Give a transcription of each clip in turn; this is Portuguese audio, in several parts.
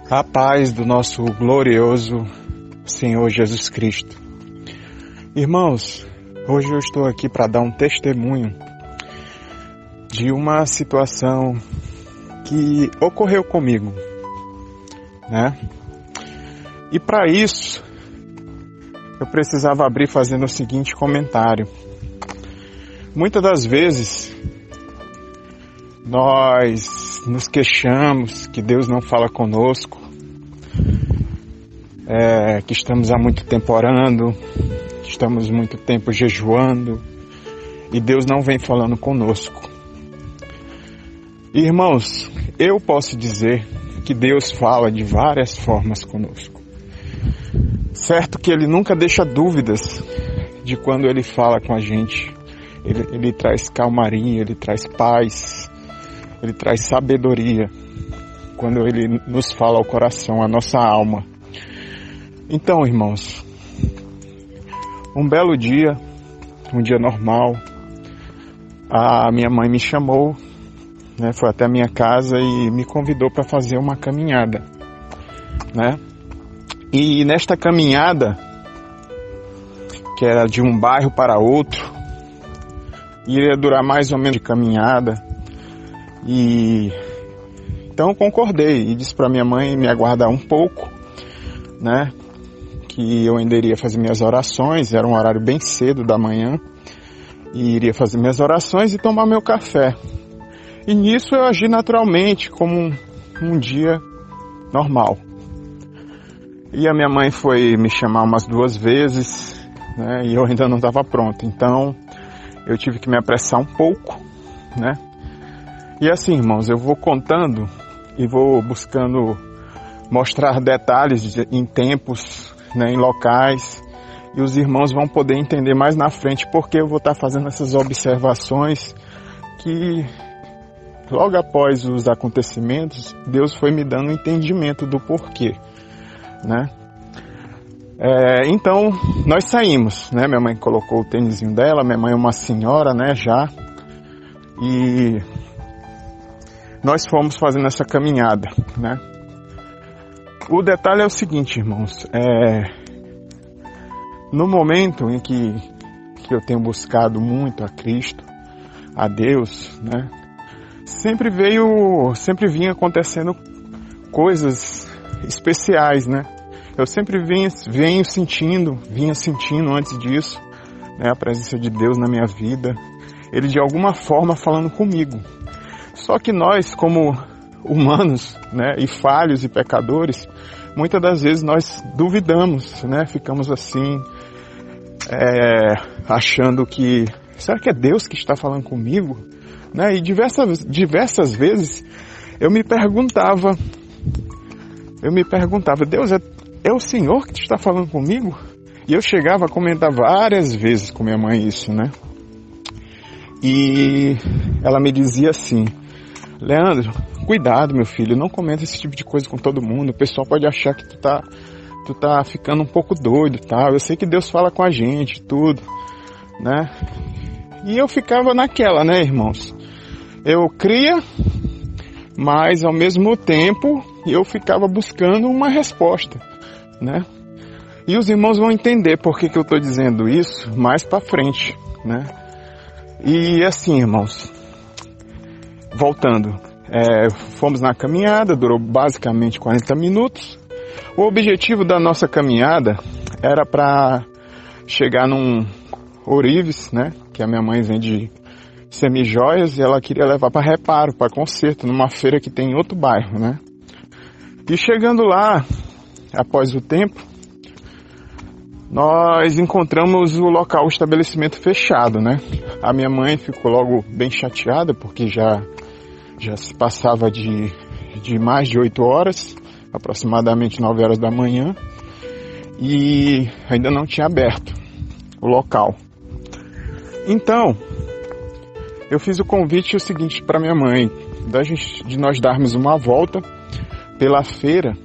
A paz do nosso glorioso Senhor Jesus Cristo. Irmãos, hoje eu estou aqui para dar um testemunho de uma situação que ocorreu comigo, né? E para isso, eu precisava abrir fazendo o seguinte comentário. Muitas das vezes, nós nos queixamos que Deus não fala conosco, que estamos há muito tempo orando, que estamos muito tempo jejuando e Deus não vem falando conosco. Irmãos, eu posso dizer que Deus fala de várias formas conosco. Certo que Ele nunca deixa dúvidas de quando Ele fala com a gente. Ele traz calmaria, Ele traz paz, Ele traz sabedoria quando Ele nos fala ao coração, à nossa alma. Então, irmãos, um belo dia, um dia normal, a minha mãe me chamou, né, foi até a minha casa e me convidou para fazer uma caminhada, né? E nesta caminhada, que era de um bairro para outro, iria durar mais ou menos de caminhada. E então eu concordei e disse para minha mãe me aguardar um pouco, né? Que eu ainda iria fazer minhas orações, era um horário bem cedo da manhã, e iria fazer minhas orações e tomar meu café. E nisso eu agi naturalmente, como um dia normal. E a minha mãe foi me chamar umas 2 vezes, né? E eu ainda não estava pronto, então eu tive que me apressar um pouco, né? E assim, irmãos, eu vou contando e vou buscando mostrar detalhes em tempos, né, em locais, e os irmãos vão poder entender mais na frente porque eu vou estar fazendo essas observações que logo após os acontecimentos, Deus foi me dando um entendimento do porquê, né? Então, nós saímos, né? Minha mãe colocou o tênisinho dela, minha mãe é uma senhora, né, já, e nós fomos fazendo essa caminhada, né? O detalhe é o seguinte, irmãos, no momento em que eu tenho buscado muito a Cristo, a Deus, né? Sempre vinha acontecendo coisas especiais, né? Eu sempre vinha sentindo antes disso, né, a presença de Deus na minha vida, Ele de alguma forma falando comigo. Só que nós, como humanos, né, e falhos e pecadores, muitas das vezes nós duvidamos, né, ficamos assim, achando que, será que é Deus que está falando comigo? Né? E diversas vezes eu me perguntava, Deus, é o Senhor que está falando comigo? E eu chegava a comentar várias vezes com minha mãe isso, né? E ela me dizia assim: Leandro, cuidado, meu filho, não comenta esse tipo de coisa com todo mundo, o pessoal pode achar que tu tá ficando um pouco doido e tal, eu sei que Deus fala com a gente, tudo, né? E eu ficava naquela, né, irmãos? Eu cria, mas ao mesmo tempo eu ficava buscando uma resposta, né? E os irmãos vão entender por que eu estou dizendo isso mais para frente, né? E assim, irmãos, voltando, fomos na caminhada, durou basicamente 40 minutos. O objetivo da nossa caminhada era para chegar num ourives, né? Que a minha mãe vende semijoias e ela queria levar para reparo, para conserto, numa feira que tem em outro bairro, né? E chegando lá, após o tempo, nós encontramos o local, o estabelecimento fechado, né? A minha mãe ficou logo bem chateada, porque já se passava de mais de 8 horas, aproximadamente 9 horas da manhã, e ainda não tinha aberto o local. Então, eu fiz o convite seguinte para minha mãe, de nós darmos uma volta pela feira,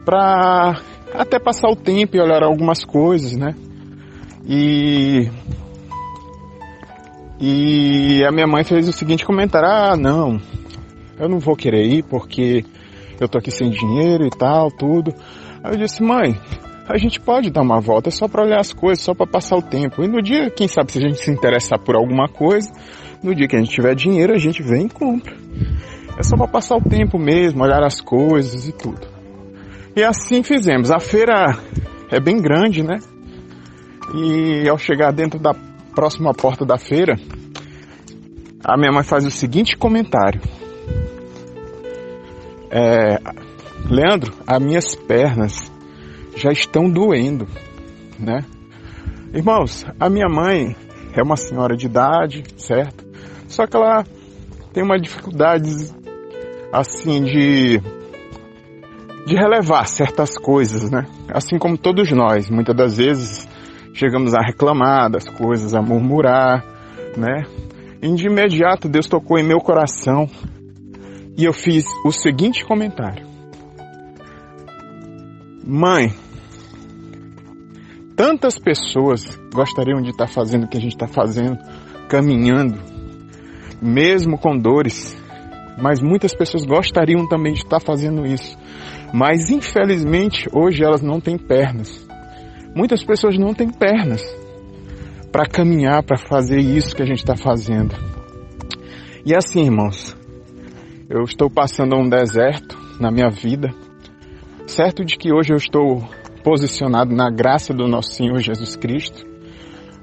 para até passar o tempo e olhar algumas coisas, né? E a minha mãe fez o seguinte comentário: não, eu não vou querer ir porque eu tô aqui sem dinheiro e tal, tudo. Aí eu disse, mãe, a gente pode dar uma volta, é só para olhar as coisas, só para passar o tempo. E no dia, quem sabe, se a gente se interessar por alguma coisa, no dia que a gente tiver dinheiro, a gente vem e compra. É só para passar o tempo mesmo, olhar as coisas e tudo. E assim fizemos. A feira é bem grande, né? E ao chegar dentro da próxima porta da feira, a minha mãe faz o seguinte comentário. Leandro, as minhas pernas já estão doendo, né? Irmãos, a minha mãe é uma senhora de idade, certo? Só que ela tem uma dificuldade, assim, de relevar certas coisas, né? Assim como todos nós, muitas das vezes chegamos a reclamar das coisas, a murmurar, né? E de imediato Deus tocou em meu coração e eu fiz o seguinte comentário. Mãe, tantas pessoas gostariam de estar fazendo o que a gente está fazendo, caminhando, mesmo com dores, mas muitas pessoas gostariam também de estar fazendo isso. Mas infelizmente hoje elas não têm pernas. Muitas pessoas não têm pernas para caminhar, para fazer isso que a gente está fazendo. E assim, irmãos, eu estou passando um deserto na minha vida, certo de que hoje eu estou posicionado na graça do nosso Senhor Jesus Cristo.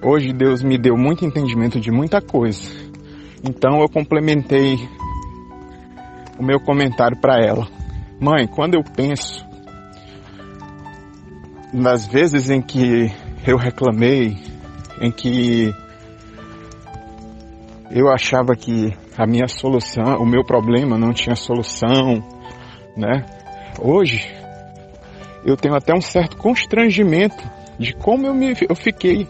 Hoje Deus me deu muito entendimento de muita coisa. Então eu complementei o meu comentário para ela. Mãe, quando eu penso nas vezes em que eu reclamei, em que eu achava que a minha solução, o meu problema não tinha solução, né? Hoje eu tenho até um certo constrangimento de como eu fiquei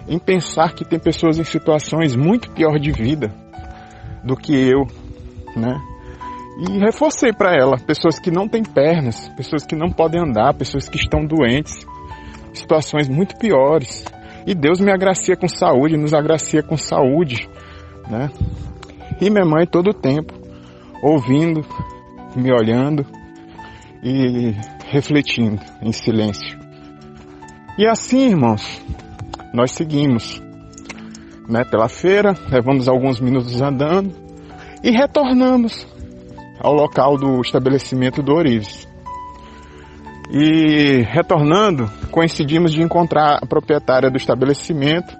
em pensar que tem pessoas em situações muito pior de vida do que eu, né? E reforcei para ela, pessoas que não têm pernas, pessoas que não podem andar, pessoas que estão doentes, situações muito piores. E Deus me agracia com saúde, nos agracia com saúde, né? E minha mãe todo o tempo, ouvindo, me olhando e refletindo em silêncio. E assim, irmãos, nós seguimos, né, pela feira, levamos alguns minutos andando e retornamos ao local do estabelecimento do Ourives. E retornando, coincidimos de encontrar a proprietária do estabelecimento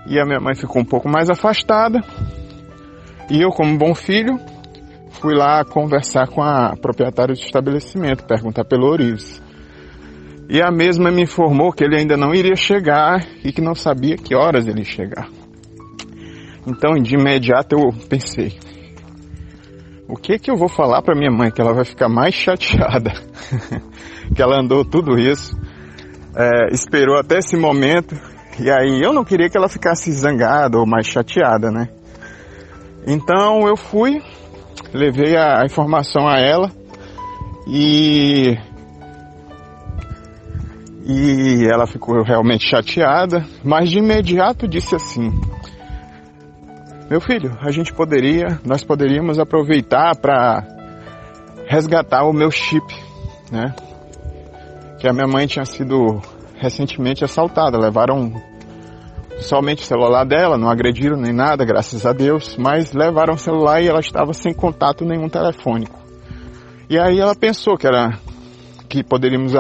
e a minha mãe ficou um pouco mais afastada e eu, como bom filho, fui lá conversar com a proprietária do estabelecimento, perguntar pelo Ourives. E a mesma me informou que ele ainda não iria chegar e que não sabia que horas ele ia chegar. Então, de imediato eu pensei, o que eu vou falar para minha mãe que ela vai ficar mais chateada? Que ela andou tudo isso, esperou até esse momento, e aí eu não queria que ela ficasse zangada ou mais chateada, né? Então eu fui, levei a informação a ela e ela ficou realmente chateada, mas de imediato disse assim: meu filho, nós poderíamos aproveitar para resgatar o meu chip, né? Que a minha mãe tinha sido recentemente assaltada, levaram somente o celular dela, não agrediram nem nada, graças a Deus, mas levaram o celular e ela estava sem contato nenhum telefônico. E aí ela pensou que poderíamos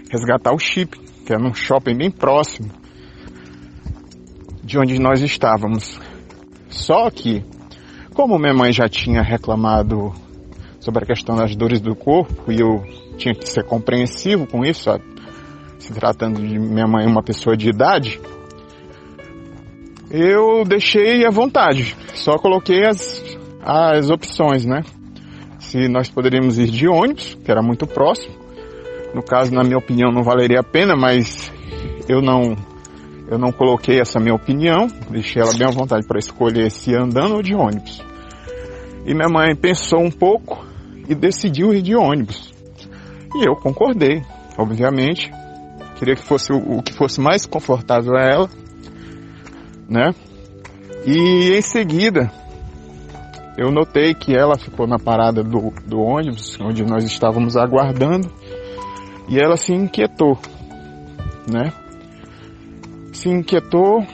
resgatar o chip, que era num shopping bem próximo de onde nós estávamos. Só que, como minha mãe já tinha reclamado sobre a questão das dores do corpo, e eu tinha que ser compreensivo com isso, sabe? Se tratando de minha mãe uma pessoa de idade, eu deixei à vontade, só coloquei as opções, né? Se nós poderíamos ir de ônibus, que era muito próximo, no caso, na minha opinião, não valeria a pena, mas eu não coloquei essa minha opinião, deixei ela bem à vontade para escolher se ia andando ou de ônibus. E minha mãe pensou um pouco e decidiu ir de ônibus. E eu concordei, obviamente. Queria que fosse o que fosse mais confortável a ela, né? E em seguida, eu notei que ela ficou na parada do ônibus, onde nós estávamos aguardando, e ela se inquietou, né? Se inquietou,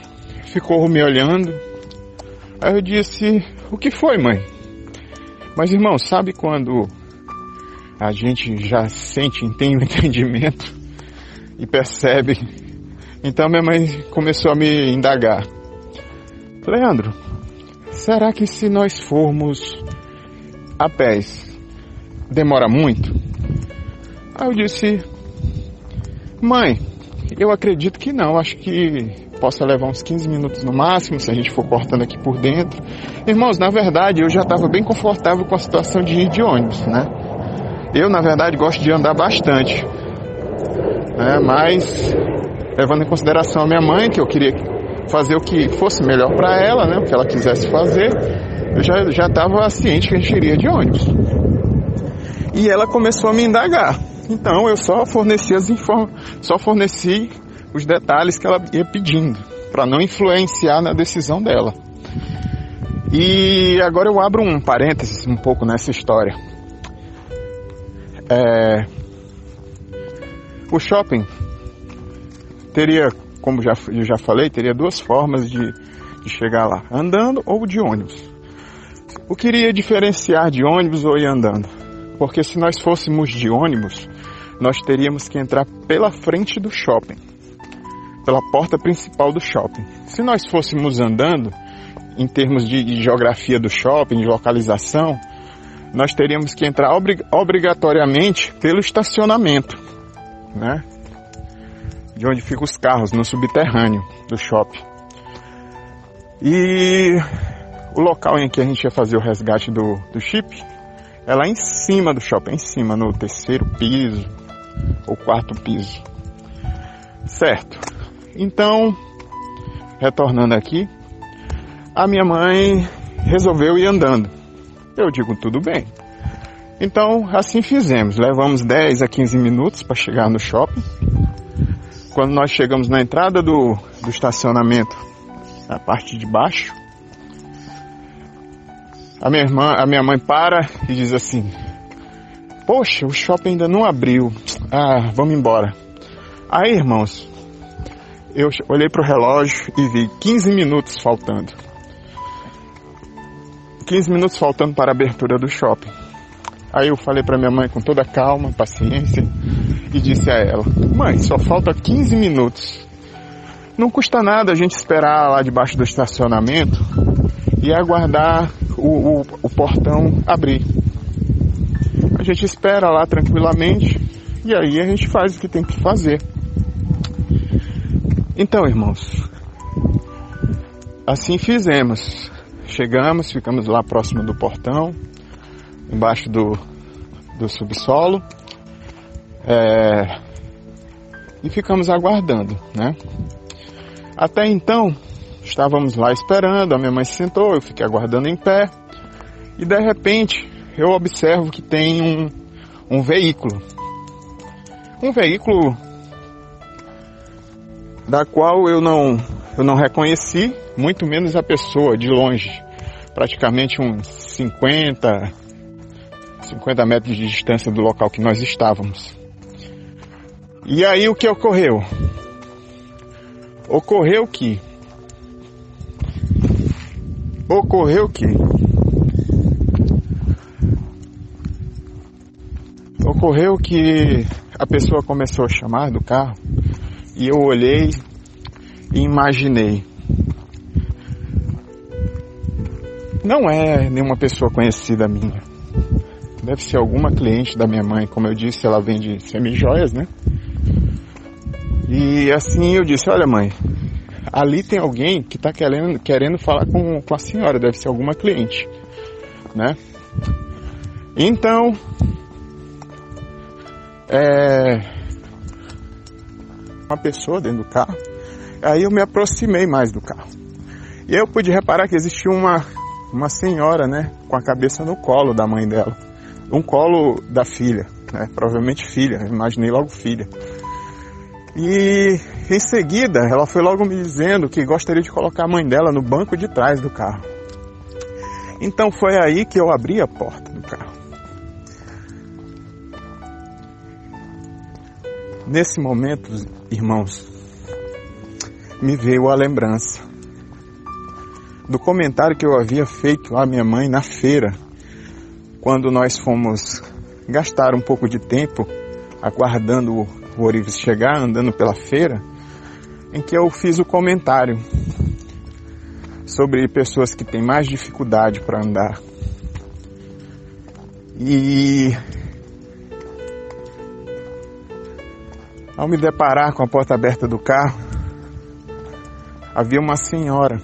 ficou me olhando. Aí eu disse: o que foi, mãe? Mas, irmão, sabe quando a gente já sente, tem o entendimento e percebe? Então minha mãe começou a me indagar: Leandro, será que se nós formos a pés, demora muito? Aí eu disse: mãe, eu acredito que não, acho que possa levar uns 15 minutos no máximo, se a gente for cortando aqui por dentro. Irmãos, na verdade, eu já estava bem confortável com a situação de ir de ônibus, né? Eu, na verdade, gosto de andar bastante, né? Mas, levando em consideração a minha mãe, que eu queria fazer o que fosse melhor para ela, né? O que ela quisesse fazer, eu já estava ciente que a gente iria de ônibus. E ela começou a me indagar. Então, eu só forneci os detalhes que ela ia pedindo, para não influenciar na decisão dela. E agora eu abro um parênteses um pouco nessa história. O shopping teria, como eu já falei, teria duas formas de chegar lá: andando ou de ônibus. Eu queria diferenciar de ônibus ou ir andando, porque se nós fôssemos de ônibus, nós teríamos que entrar pela frente do shopping, pela porta principal do shopping. Se nós fôssemos andando, em termos de geografia do shopping, de localização, nós teríamos que entrar obrigatoriamente pelo estacionamento, né? De onde ficam os carros, no subterrâneo do shopping. E o local em que a gente ia fazer o resgate do chip é lá em cima do shopping, em cima, no 3º piso ou 4º piso. Certo. Então, retornando aqui, a minha mãe resolveu ir andando. Eu digo: tudo bem. Então, assim fizemos. Levamos 10 a 15 minutos para chegar no shopping. Quando nós chegamos na entrada do estacionamento, na parte de baixo, a minha mãe para e diz assim: poxa, o shopping ainda não abriu. Vamos embora. Aí, irmãos, eu olhei para o relógio e vi 15 minutos faltando. 15 minutos faltando para a abertura do shopping. Aí eu falei para minha mãe com toda calma, paciência, e disse a ela: mãe, só falta 15 minutos. Não custa nada a gente esperar lá debaixo do estacionamento e aguardar o portão abrir. A gente espera lá tranquilamente e aí a gente faz o que tem que fazer. Então, irmãos, assim fizemos. Chegamos, ficamos lá próximo do portão, embaixo do subsolo, e ficamos aguardando, né? Até então, estávamos lá esperando, a minha mãe se sentou, eu fiquei aguardando em pé, e de repente eu observo que tem um veículo. Um veículo da qual eu não reconheci, muito menos a pessoa de longe, praticamente uns 50 metros de distância do local que nós estávamos. E aí o que ocorreu? Ocorreu que a pessoa começou a chamar do carro e eu olhei e imaginei: não é nenhuma pessoa conhecida minha. Deve ser alguma cliente da minha mãe. Como eu disse, ela vende semijoias, né? E assim eu disse: olha, mãe, ali tem alguém que está querendo falar com a senhora. Deve ser alguma cliente, né? Então, uma pessoa dentro do carro. Aí eu me aproximei mais do carro. E eu pude reparar que existia uma senhora, né, com a cabeça no colo da mãe dela. Um colo da filha, né, provavelmente filha, eu imaginei logo filha. E em seguida ela foi logo me dizendo que gostaria de colocar a mãe dela no banco de trás do carro. Então foi aí que eu abri a porta do carro. Nesse momento, irmãos, me veio a lembrança do comentário que eu havia feito à minha mãe na feira, quando nós fomos gastar um pouco de tempo aguardando o Orives chegar, andando pela feira, em que eu fiz o comentário sobre pessoas que têm mais dificuldade para andar. E ao me deparar com a porta aberta do carro, havia uma senhora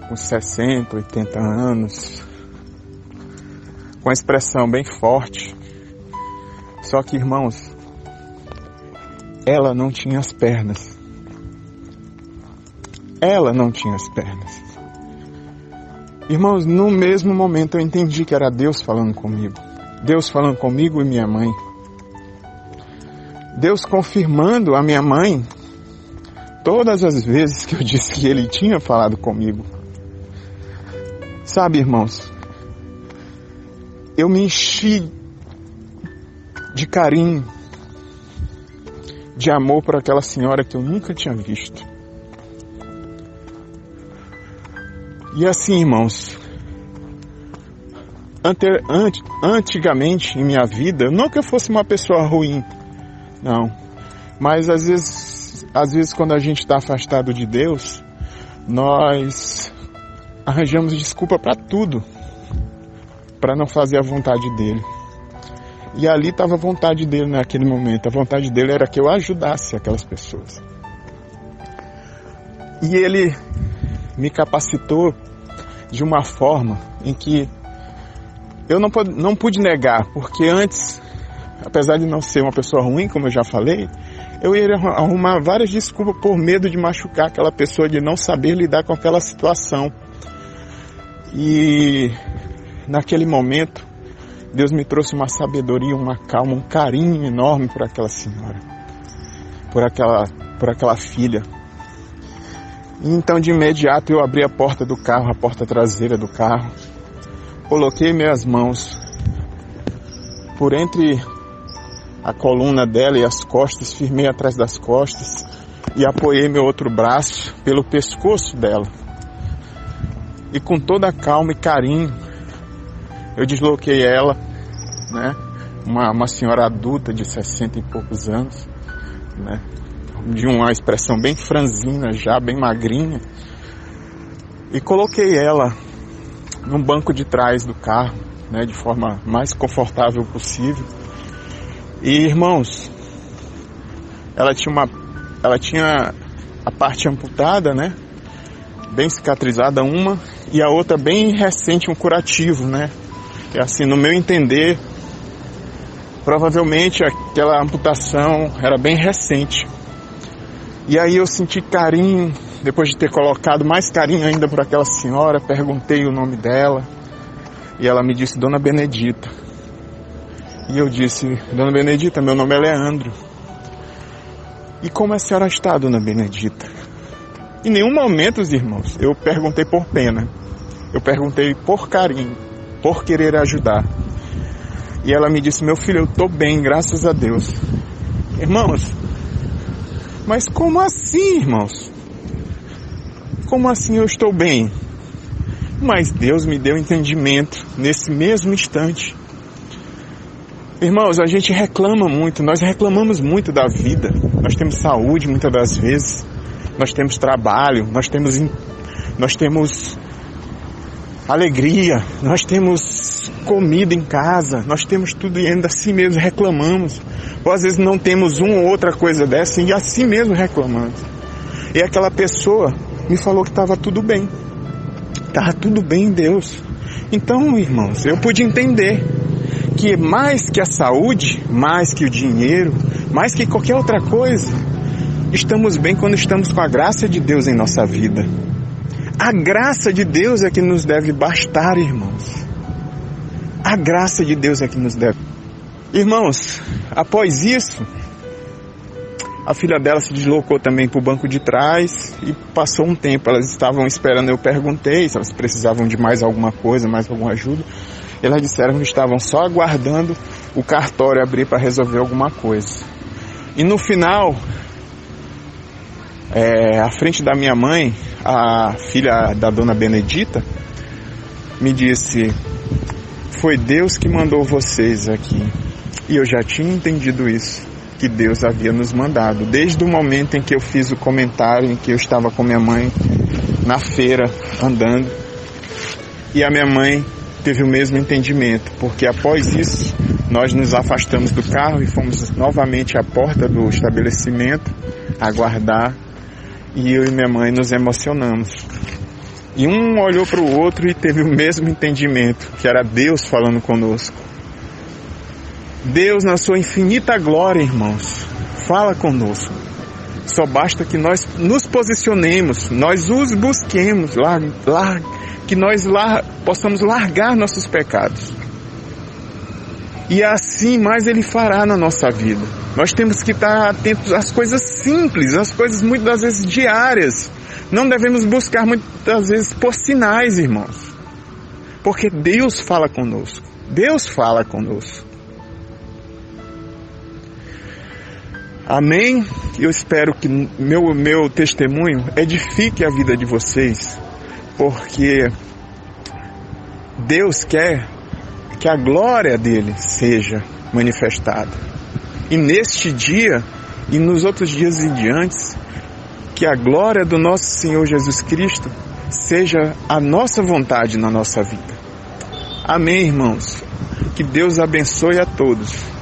com 60, 80 anos, com a expressão bem forte. Só que, irmãos, ela não tinha as pernas. Ela não tinha as pernas. Irmãos, no mesmo momento eu entendi que era Deus falando comigo. Deus falando comigo e minha mãe. Deus confirmando a minha mãe todas as vezes que eu disse que Ele tinha falado comigo. Sabe, irmãos, eu me enchi de carinho, de amor por aquela senhora que eu nunca tinha visto. E assim, irmãos, antigamente em minha vida, não que eu fosse uma pessoa ruim, não, mas às vezes quando a gente está afastado de Deus, nós arranjamos desculpa para tudo, para não fazer a vontade dele. E ali estava a vontade dele naquele momento. A vontade dele era que eu ajudasse aquelas pessoas. E ele me capacitou de uma forma em que eu não pude negar, porque antes, apesar de não ser uma pessoa ruim, como eu já falei, eu ia arrumar várias desculpas por medo de machucar aquela pessoa, de não saber lidar com aquela situação. E naquele momento, Deus me trouxe uma sabedoria, uma calma, um carinho enorme por aquela senhora, por aquela filha. E então de imediato eu abri a porta do carro, a porta traseira do carro, coloquei minhas mãos por entre a coluna dela e as costas, firmei atrás das costas e apoiei meu outro braço pelo pescoço dela. E com toda a calma e carinho, eu desloquei ela, né? Uma senhora adulta de 60 e poucos anos, né? De uma expressão bem franzina já, bem magrinha. E coloquei ela num banco de trás do carro, né? De forma mais confortável possível. E, irmãos, ela tinha a parte amputada, né? Bem cicatrizada uma, e a outra bem recente, um curativo, né? E assim, no meu entender, provavelmente aquela amputação era bem recente. E aí eu senti carinho, depois de ter colocado mais carinho ainda por aquela senhora, perguntei o nome dela, e ela me disse, Dona Benedita. E eu disse, Dona Benedita, meu nome é Leandro. E como a senhora está, Dona Benedita? Em nenhum momento, irmãos, eu perguntei por pena. Eu perguntei por carinho, por querer ajudar. E ela me disse, meu filho, eu estou bem, graças a Deus. Irmãos, mas como assim, irmãos? Como assim eu estou bem? Mas Deus me deu entendimento nesse mesmo instante. Irmãos, a gente reclama muito, nós reclamamos muito da vida. Nós temos saúde muitas das vezes. Nós temos trabalho, nós temos alegria, nós temos comida em casa, nós temos tudo e ainda assim mesmo reclamamos. Ou às vezes não temos uma ou outra coisa dessa e assim mesmo reclamamos. E aquela pessoa me falou que estava tudo bem. Estava tudo bem em Deus. Então, irmãos, eu pude entender que mais que a saúde, mais que o dinheiro, mais que qualquer outra coisa, estamos bem quando estamos com a graça de Deus em nossa vida. A graça de Deus é que nos deve bastar, irmãos. A graça de Deus é que nos deve. Irmãos, após isso, A filha dela se deslocou também para o banco de trás e passou um tempo. Elas estavam esperando, eu perguntei se elas precisavam de mais alguma coisa, mais alguma ajuda. Elas disseram que estavam só aguardando o cartório abrir para resolver alguma coisa. E no final, à frente da minha mãe, a filha da dona Benedita me disse: foi Deus que mandou vocês aqui. E eu já tinha entendido isso, que Deus havia nos mandado, desde o momento em que eu fiz o comentário, em que eu estava com minha mãe na feira, andando, e a minha mãe teve o mesmo entendimento, porque após isso, nós nos afastamos do carro e fomos novamente à porta do estabelecimento, aguardar, e eu e minha mãe nos emocionamos. E um olhou para o outro e teve o mesmo entendimento, que era Deus falando conosco. Deus, na sua infinita glória, irmãos, fala conosco. Só basta que nós nos posicionemos, nós os busquemos, que nós possamos largar nossos pecados. E assim mais Ele fará na nossa vida. Nós temos que estar atentos às coisas simples, às coisas muitas vezes diárias. Não devemos buscar muitas vezes por sinais, irmãos. Porque Deus fala conosco. Deus fala conosco. Amém? Eu espero que meu testemunho edifique a vida de vocês, porque Deus quer que a glória dele seja manifestada. E neste dia e nos outros dias em diante, que a glória do nosso Senhor Jesus Cristo seja a nossa vontade na nossa vida. Amém, irmãos? Que Deus abençoe a todos.